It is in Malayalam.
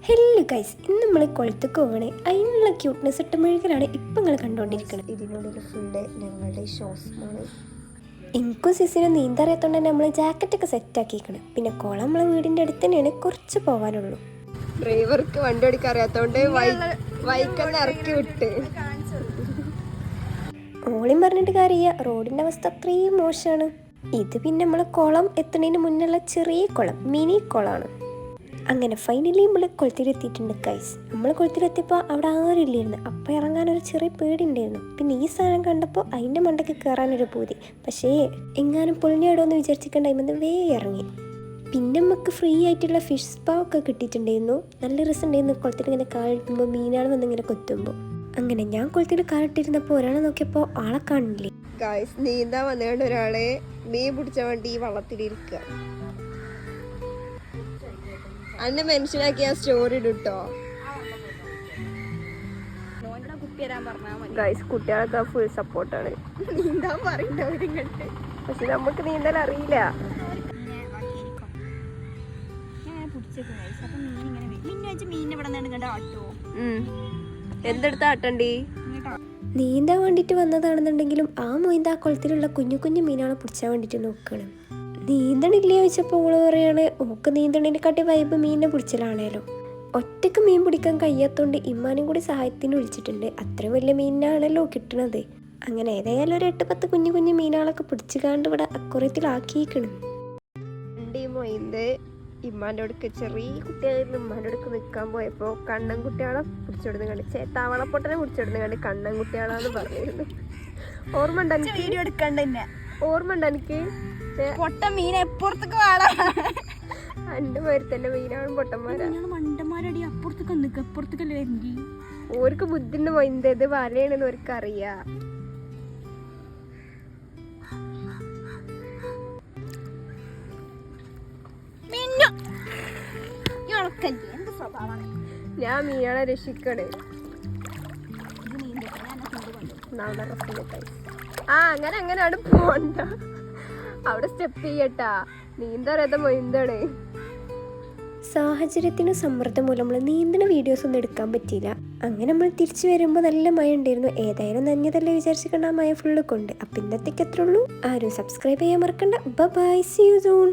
ഹലോ ഗൈസ്, ഇന്ന് നമ്മൾ കൊളുത്തൊക്കെ പോകണേ. അതിനുള്ള ക്യൂട്ട്നെസ് ഇട്ട മെഴുകലാണ് ഇപ്പം നിങ്ങൾ കണ്ടുകൊണ്ടിരിക്കുന്നത്. ഇതിനുള്ളിൽ ഫുള്ള് ഞങ്ങളുടെ ഷോസ്മാണ്. എനിക്കും സിസിനും നീന്തറിയാത്തതുകൊണ്ട് തന്നെ നമ്മൾ ജാക്കറ്റൊക്കെ സെറ്റാക്കിയിരിക്കണം. പിന്നെ കുളം നമ്മളെ വീടിൻ്റെ അടുത്ത് തന്നെയാണ്, കുറച്ച് പോകാനുള്ളൂ. ഡ്രൈവർക്ക് വണ്ടി ഓടിക്കാൻ അറിയാത്തതുകൊണ്ട് വൈക്കന്ന് ഇറക്കി വിട്ട്. ഓളിയും പറഞ്ഞിട്ട് കാര്യമില്ല, റോഡിൻ്റെ അവസ്ഥ അത്രയും മോശമാണ്. ഇത് പിന്നെ നമ്മളെ കുളം എത്തുന്നതിന് മുന്നുള്ള ചെറിയ കുളം, മിനി കുളമാണ്. അങ്ങനെ ഫൈനലി നമ്മൾ കൊളുത്തിലെത്തിയിട്ടുണ്ട് ഗൈസ്. നമ്മൾ കൊളുത്തിലെത്തിയപ്പോൾ അവിടെ ആരുമില്ലായിരുന്നു. അപ്പോൾ ഇറങ്ങാനൊരു ചെറിയ പേടി ഉണ്ടായിരുന്നു. പിന്നെ ഈ സാധനം കണ്ടപ്പോൾ അതിൻ്റെ മണ്ടയ്ക്ക് കയറാനൊരു പൂതി. പക്ഷേ എങ്ങാനും പൊളിഞ്ഞാടോ എന്ന് വിചാരിച്ചിട്ടുണ്ടായിരുന്നു, വേഗം ഇറങ്ങി. പിന്നെ നമുക്ക് ഫ്രീ ആയിട്ടുള്ള ഫിഷ് സ്പാ ഒക്കെ കിട്ടിയിട്ടുണ്ടായിരുന്നു. നല്ല രസമുണ്ടായിരുന്നു. കുളത്തിൽ ഇങ്ങനെ കാലിട്ടുമ്പോൾ മീനാണ് വന്നിങ്ങനെ കൊത്തുമ്പോൾ. അങ്ങനെ ഞാൻ കുളത്തിൽ കാലിട്ടിരുന്നപ്പോൾ ഒരാളെ നോക്കിയപ്പോൾ ആളെ കാണില്ലേ. ഗൈസ്, നീന്താൻ വന്നുകൊണ്ട് ഒരാളെ മീൻ പിടിച്ച വേണ്ടി ഈ വള്ളത്തിലിരിക്കുക. അന്നെ മെൻഷനാക്കി ഞാൻ സ്റ്റോറി ഇട്ടോ. ഗൈസ്, കുട്ടികളൊക്കെ ഫുൾ സപ്പോർട്ടാണ്. നീന്താൻ പറയണ്ടവരിങ്ങട്ട്, പക്ഷെ നമുക്ക് നീന്തൽ അറിയില്ല. എന്തെടുത്ത ആട്ടണ്ടി നീന്താൻ വേണ്ടിയിട്ട് വന്നതാണെന്നുണ്ടെങ്കിലും ആ മൊയ്ന്ത ആ കുളത്തിലുള്ള കുഞ്ഞു കുഞ്ഞു മീനാളെ പിടിച്ചാൻ വേണ്ടിയിട്ട് നോക്കണം. നീന്തണില്ലേ ചോദിച്ചപ്പോൾ ഓള് പറയാണ് ഓക്ക് നീന്തണേനെക്കാട്ടി വൈബ് മീനിനെ പിടിച്ചലാണേലോ. ഒറ്റക്ക് മീൻ പിടിക്കാൻ കഴിയാത്തതുകൊണ്ട് ഇമ്മാനും കൂടി സഹായത്തിന് വിളിച്ചിട്ടുണ്ട്. അത്രയും വലിയ മീനാണല്ലോ കിട്ടണത്. അങ്ങനെ ഏതായാലും ഒരു 8-10 കുഞ്ഞു കുഞ്ഞു മീനുകളൊക്കെ പിടിച്ചു കാണ്ട് ഇവിടെ അക്കുറത്തിലാക്കിയിരിക്കണം. മൊയ്ന്ത് ഇമ്മാൻ്റെ അടുക്ക് ചെറിയ കുട്ടിയായിരുന്നു. ഇമ്മാൻ്റെ അടുക്ക് നിൽക്കാൻ പോയപ്പോൾ കണ്ണൻ കുട്ടികളെ പിടിച്ചോടുന്ന കണ്ട്, തവളപ്പൊട്ടനെ പിടിച്ചോടുന്ന കണ്ട് കണ്ണൻ കുട്ടികളാന്ന് പറഞ്ഞിരുന്നു. ഓർമ്മ ഉണ്ടോ എനിക്ക്? വീഡിയോ എടുക്കണ്ട തന്നെ ഓർമ്മ ഉണ്ടോ എനിക്ക്? പൊട്ട മീൻ എപ്പുറത്തേക്ക് വേണം. എന്റെ പേര് തന്നെ മീനാണ് പൊട്ടന്മാരാ. മണ്ടന്മാരടി അപ്പുറത്തേക്ക് നിൽക്കുക, അപ്പുറത്തേക്കല്ലേ വരണ്ടി. ഓർക്ക് ബുദ്ധിന്റെ മൊയ്ന്തത് വരയാണെന്ന് ഓർക്ക് അറിയാം. ഞാൻ മീനാളെ രക്ഷിക്കണേ. അങ്ങനെ അവിടെ പോണ്ട, അവിടെ സ്റ്റെപ്പ് ചെയ്യട്ടാ. നീന്തറിയാത്ത മൊയ്ന്താണ്. സാഹചര്യത്തിന് സമ്മർദ്ദം മൂലം നമ്മൾ നീന്തണ വീഡിയോസ് ഒന്നും എടുക്കാൻ പറ്റിയില്ല. അങ്ങനെ നമ്മൾ തിരിച്ചു വരുമ്പോൾ നല്ല മഴ ഉണ്ടായിരുന്നു. ഏതായാലും നനഞ്ഞതല്ലേ വിചാരിച്ചിട്ടുണ്ട്, ആ മഴ ഫുള്ള് കൊണ്ട്. അപ്പം ഇന്നത്തേക്ക് എത്ര ഉള്ളൂ. ആരും സബ്സ്ക്രൈബ് ചെയ്യാൻ മറക്കണ്ട. Bye, see you soon.